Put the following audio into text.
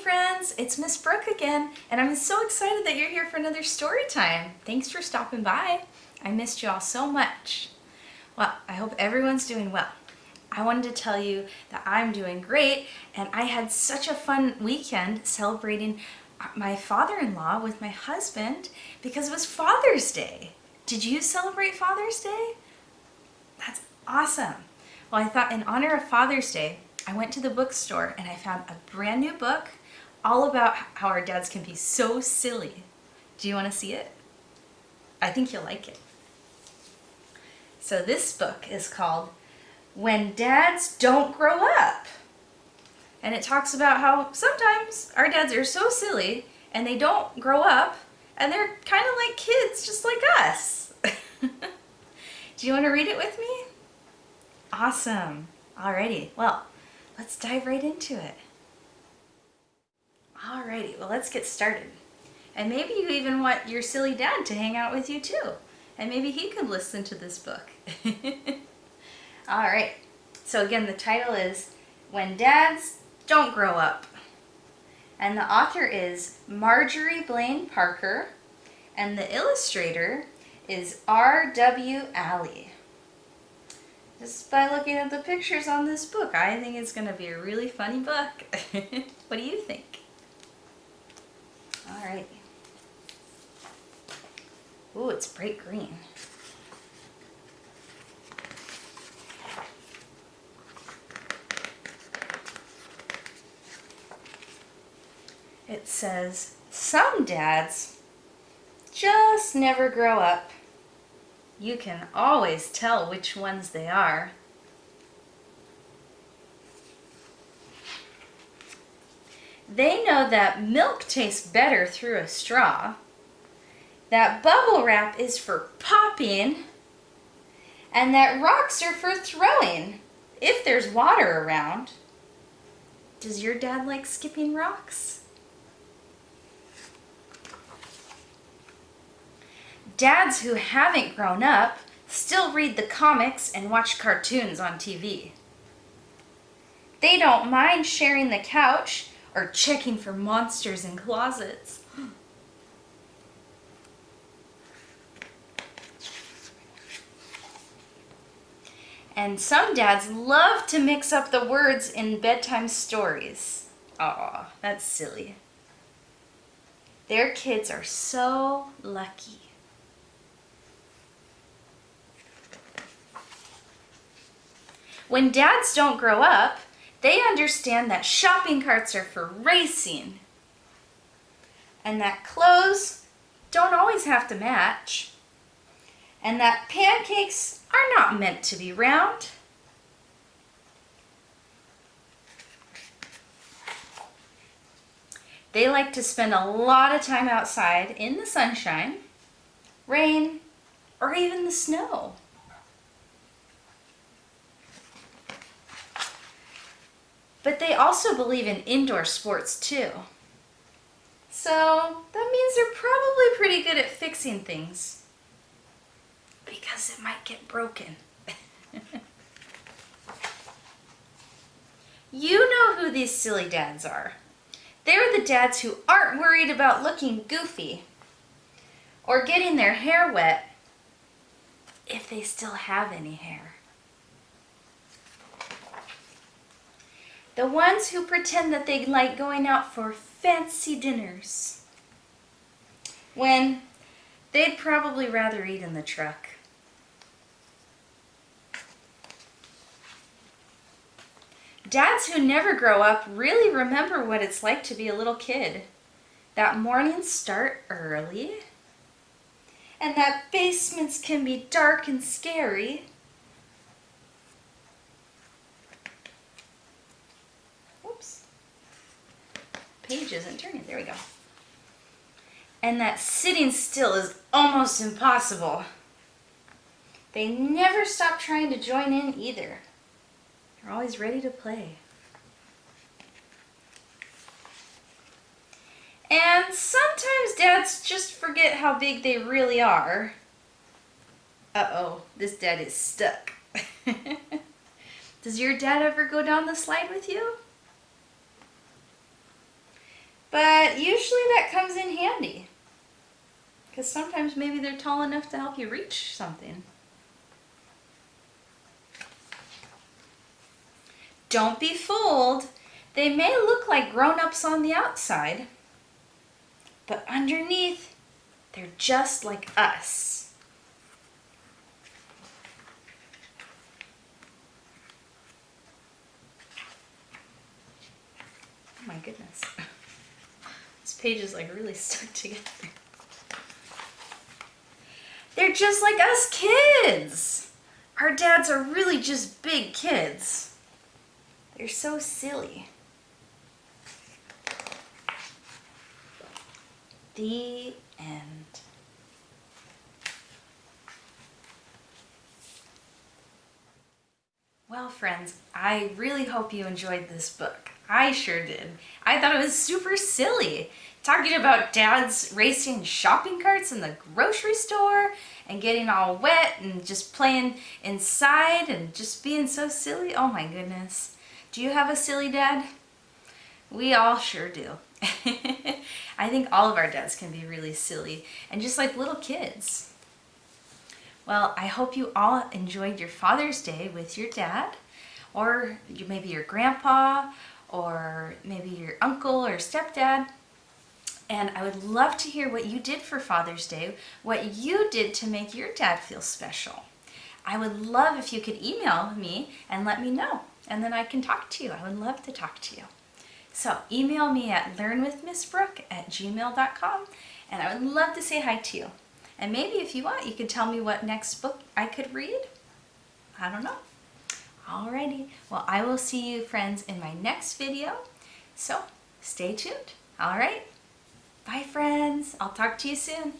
friends, it's Miss Brooke again, and I'm so excited that you're here for another story time. Thanks for stopping by. I missed you all so much. Well, I hope everyone's doing well. I wanted to tell you that I'm doing great, and I had such a fun weekend celebrating my father-in-law with my husband because it was Father's Day. Did you celebrate Father's Day? That's awesome. Well, I thought in honor of Father's Day, I went to the bookstore and I found a brand new book all about how our dads can be so silly. Do you want to see it? I think you'll like it. So this book is called When Dads Don't Grow Up. And it talks about how sometimes our dads are so silly and they don't grow up and they're kind of like kids just like us. Do you want to read it with me? Awesome. Alrighty. Well, let's dive right into it. Alrighty, well, let's get started. And maybe you even want your silly dad to hang out with you too. And maybe he could listen to this book. Alright, so again, the title is When Dads Don't Grow Up. And the author is Marjorie Blaine Parker. And the illustrator is R.W. Alley. Just by looking at the pictures on this book, I think it's going to be a really funny book. What do you think? All right. Ooh, it's bright green. It says, some dads just never grow up. You can always tell which ones they are. They know that milk tastes better through a straw, that bubble wrap is for popping, and that rocks are for throwing, if there's water around. Does your dad like skipping rocks? Dads who haven't grown up still read the comics and watch cartoons on TV. They don't mind sharing the couch or checking for monsters in closets. And some dads love to mix up the words in bedtime stories. Aw, that's silly. Their kids are so lucky. When dads don't grow up, they understand that shopping carts are for racing and that clothes don't always have to match and that pancakes are not meant to be round. They like to spend a lot of time outside in the sunshine, rain, or even the snow. But they also believe in indoor sports too. So that means they're probably pretty good at fixing things because it might get broken. You know who these silly dads are. They're the dads who aren't worried about looking goofy or getting their hair wet if they still have any hair. The ones who pretend that they like going out for fancy dinners when they'd probably rather eat in the truck. Dads who never grow up really remember what it's like to be a little kid. That mornings start early, and that basements can be dark and scary. Page isn't turning. There we go. And that sitting still is almost impossible. They never stop trying to join in either. They're always ready to play. And sometimes dads just forget how big they really are. Uh-oh, this dad is stuck. Does your dad ever go down the slide with you? But usually that comes in handy, because sometimes maybe they're tall enough to help you reach something. Don't be fooled. They may look like grown-ups on the outside, but underneath, they're just like us. Oh my goodness. This page is like really stuck together. They're just like us kids. Our dads are really just big kids. They're so silly. The end. Well, friends, I really hope you enjoyed this book. I sure did. I thought it was super silly, talking about dads racing shopping carts in the grocery store and getting all wet and just playing inside and just being so silly. Oh my goodness. Do you have a silly dad? We all sure do. I think all of our dads can be really silly and just like little kids. Well, I hope you all enjoyed your Father's Day with your dad, or maybe your grandpa, or maybe your uncle or stepdad. And I would love to hear what you did for Father's Day, what you did to make your dad feel special. I would love if you could email me and let me know, and then I can talk to you. I would love to talk to you. So email me at learnwithmissbrooke@gmail.com, and I would love to say hi to you. And maybe if you want, you could tell me what next book I could read. I don't know. Alrighty. Well, I will see you, friends, in my next video. So stay tuned. Alright. Bye, friends. I'll talk to you soon.